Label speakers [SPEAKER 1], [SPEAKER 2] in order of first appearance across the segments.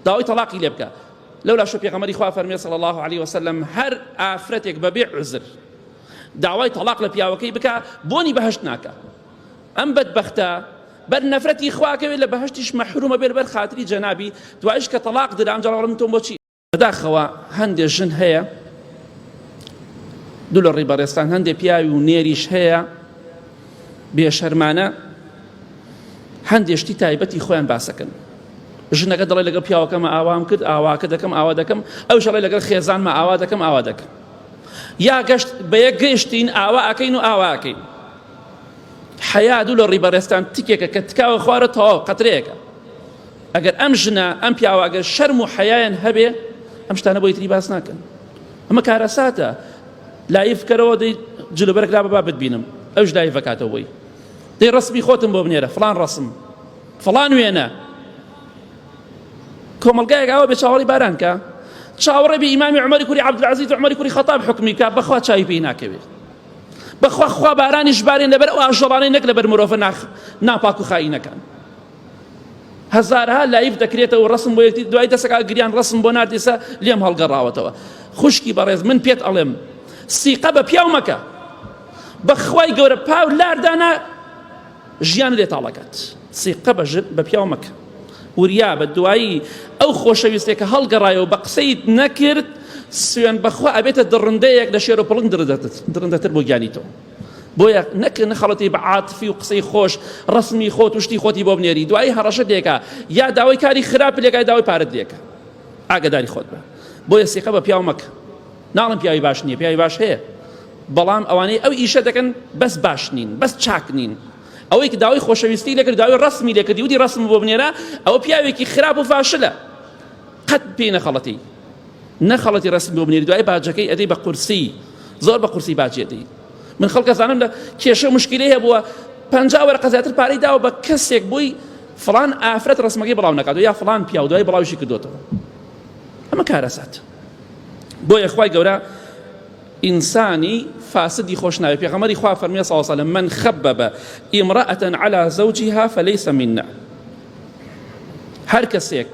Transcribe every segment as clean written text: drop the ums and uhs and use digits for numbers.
[SPEAKER 1] داوای تەلاقی لێ بکە. لەولا شو پێغەمبەری خوا فەرمێ صلی الله عليه وسلم هەر ئافرەتێک بەبێ عوزر داوای تەلاق لە پیاوەکەی بکە بۆنی بەهەشت ناکە. ئەم بەدبەختە بەر نەفرەتی خواکەوێت لە بەهەشتیش مەحرومە بێت بەر خاتری جەنابی دوایش کە تەلاق درا ئەم جاڵەڕم تۆم بۆچی بەداخەوە هەندێک ژن هەیە دوو لە ڕێبەڕێستان هەندێک پیاوی و نێریش هەیە بێشەرمانە هەندێک شتی تایبەتی خۆیان باسەکەن. ژنەکە دەڵێ لەگەڵ پیاوەکەمە ئاوام کرد ئاواکە دەکەم ئاوا دەکەم ئەو شەڵێ لەگەڵ خێزانمە ئاوا دەکەم ئاوا دەکەم یا گەشت بە یەک گەشتین ئاوا ئەکەین و ئاوا ئەکەین. حەیا دوو لە ڕێبەڕێستان تکێکە کە تکاوە خوارە تەواو قەترەیەکە. ئەگەر ئەم ژنە ئەم پیاوە ئەگەر شەرم و حەیایان هەبێ ئەم شتانە بۆ یتری باس ناکەن. ئەمە کارەساتە لایف کەرەوە دەی جلوبەرێکلا بەبا بتبینم ئەوش لایف ئەکاتەوە بۆی دەی ڕسمی خۆتم بۆ بنێرە فڵان ڕسم فڵان وێنە کۆمەڵگایەک ئەوە بێ چاوەڕی باران کە چاوەڕێ بێ ئیمامی عومەری کوڕی عەبدولعەزیز و عومەری کوڕی خەتاب حکمی کە بەخوا چاوی پێی ناکەوێت بەخوا خوا بارانیش بارێن لەبەر ئەو ئاژەڵانەی نەک لەبەر مرۆڤە ناپاک و خائینەکان. هەزارها لایف دەکرێتەوە ڕسم بۆ یەکتی دوای دەسەکە گریان ڕسم بۆ ناردێسە لێم هەڵگەڕاوەتەوە. خوشکی بەڕێز من پێت ئەڵێم سیقە بە پیاو مەکە بەخوای گەورە پاو لاردانە ژیان لێ تاڵەکات. سیقە بە پیاو مەکە وریا بە دوایی ئەو خۆشەویستێکە هەڵگەڕایەوە بە قسەیت نەکرد سوێن بەخوا ئەبێتە دڕندەیەک لە شێر و پڵنگ درندەتر بۆ گیانیتەوە. بۆیە نەخەڵەتی بە عاتفی و قسەی خۆش ڕسمی خۆت و شتی خۆتی بۆ بنێری دوایی هەڕەشە دێکە یا داوای کاری خراپ لێکای داوای پارەت دێکە ئاگاداری خۆت بە. بۆیە سیقە بە پیاو مەکە. ناڵم پیاوی باش نییە پیاوی باش هەیە بەڵام ئەوانەی ئەو ئیشە دەکەن بەس باش نین بەس چاک نین. ئەوەی کە داوای خۆشەویستی لێکرد داوای ڕسمی لێکردی وتی ڕسم بۆ بنێرە ئەوە پیاوێکی خراپ و فاشلە قەت پێی نەخەڵەتی ڕسم بۆ بنێری دوای باجەکەی ئەدەی بە قورسی زۆر بە قورسی باجێتی. من خەڵکە زانم لە کێشە مشکلەی هەبووە 50 وەرقە زیاتر پارەی داوە بە کەسێک بووی فڵان ئافرەت ڕسمەکەی بڵاو نەکات و یا فڵان پیاو دوای بڵاویشی کردوتەوە. ئەمە کارەسات. بۆیە خوای گەورە ئینسانی فاسدی خۆش ناوێت. پێغەمبەری خوا فەرمووی صلی الله علیه و سلم من خبب امرأة على زوجها فليس منا. هەر کەسێک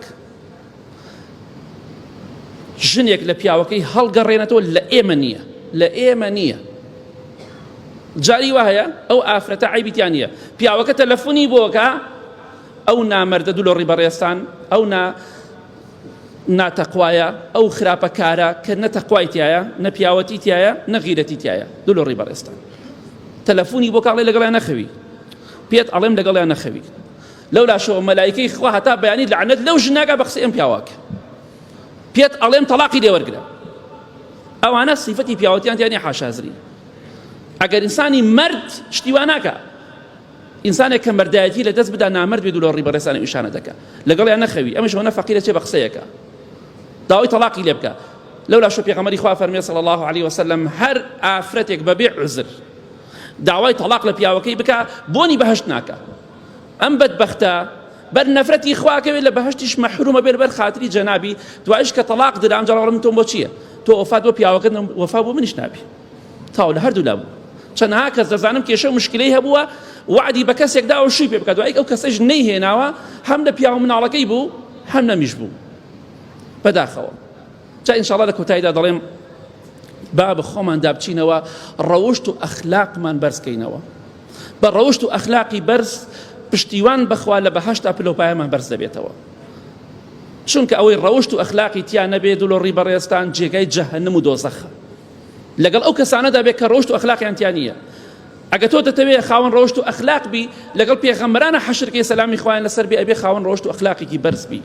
[SPEAKER 1] ژنێک لە پیاوەکەی هەڵگەڕێنێتەوە لە ئێمە نییە. جاری وایە ئەو ئافرەتە عیبیتیان نییە. پیاوەکە تەلەفۆنی بۆکە ئەو نامەردە دوو لە ڕێبەڕێستان ئەو ناتەقوایە ئەو خراپەکارە کە نەتەقوای تایە نەپیاوەتی تایە نەغیرەتی تایە دوو لە ڕێبەڕێستان تەلەفۆنی بۆ کاڵێ لەگەڵیان نەخەوی پێت ئەڵێم لەگەڵیان نەخەوی لەولا شەوە مەلایکەی خوا هەتا بەیانی لەعنەت لەو ژناکە بە قسەی ئەم پیاوەکە پێت ئەڵێم تەلاقی لێ وەرگرە. ئەوانە سیفەتی پیاوەتیان تیانی حاشازری. ئەگەر ئینسانی مرد شتیوان ناکە ئینسانێک کە مەردایەتی لە دەست بدا نامرد بێت و لە ڕێبەڕێستانە ئیشانە دەکە لەگەڵیان نەخەوی ئەمەش ئەوە فەقیرە چێ بە قسەیەکە داوای تەلاقی لێ بکە. لەولا شو پێغەمبەری خوا فەرمێ صلی الله عليه وسلم هەر ئافرەتێک بەبێ عوزر داوای تەلاق لە پیاوەکەی بکە بۆنی بەهەشت ناکە. ئەم بەدبەختە بەر نەفرەتی خواکەوێت لە بەهەشتیش مەحرومە بێت بەر خاتری جەنابی دوایش کە تەلاق درا ئەم جاڵەڕم تۆم بۆ چییە تۆ وەفات بۆ پیاوەکەت وەفا بۆ منیش نابی تاو لە هەردوو لابوو. چەندها کەس دەزانم کێشە مشکلەی هەبووە وعدی بە کەسێک دا و شووی پێ بکات دوای ئەو کەسەش نەیهێناوە هەم لە پیاو مناڵەکەی بوو هەم نەمیش بوو بەداخەوە. جا ئینشاءڵڵا لە کۆتاییدا دەڵێم با بە خۆمان دابچینەوە ڕەوشت و ئەخلاقمان بەرزکەینەوە بە ڕەوشت و ئەخلاقی بەرز پشتیوان بخوا لە بەهەشتا پلۆپایەمان بەرز دەبێتەوە. چونکە ئەوەی ڕەوشت و ئەخلاقی تیا نەبێت و لە ڕێبەڕێستان جێگای جەهەنەم و دۆزەخە لەگەڵ ئەو کەسانەدا بێت کە ڕەوشت و ئەخلاقیان تیا نییە. ئەگە تۆ دەتەوێت خاوەن ڕەوشت و ئەخلاق بی لەگەڵ پێغەمبەرانە حەشرکەی سەلامی خوایان لەسەر بێ ئەبێ خاوەن ڕەوشت و ئەخلاقێکی بەرز بی.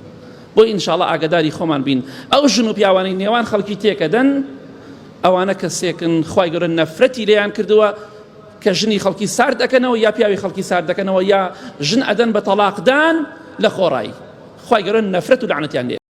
[SPEAKER 1] بۆ ئینشاءڵڵا ئاگاداری خۆمان بین ئەو ژن و پیاوانەی نێوان خەڵکی تێکەدەن ئەوانە کەسێکن خوای گەورە نەفرەتی لێیان کردووە کە ژنی خەڵکی سارد دەکەنەوە یا پیاوی خەڵکی سارد دەکەنەوە یا ژن ئەدەن بە تەلاقدان لە خۆڕایی خوای گەورە نەفرەت و لعنەتیان لێ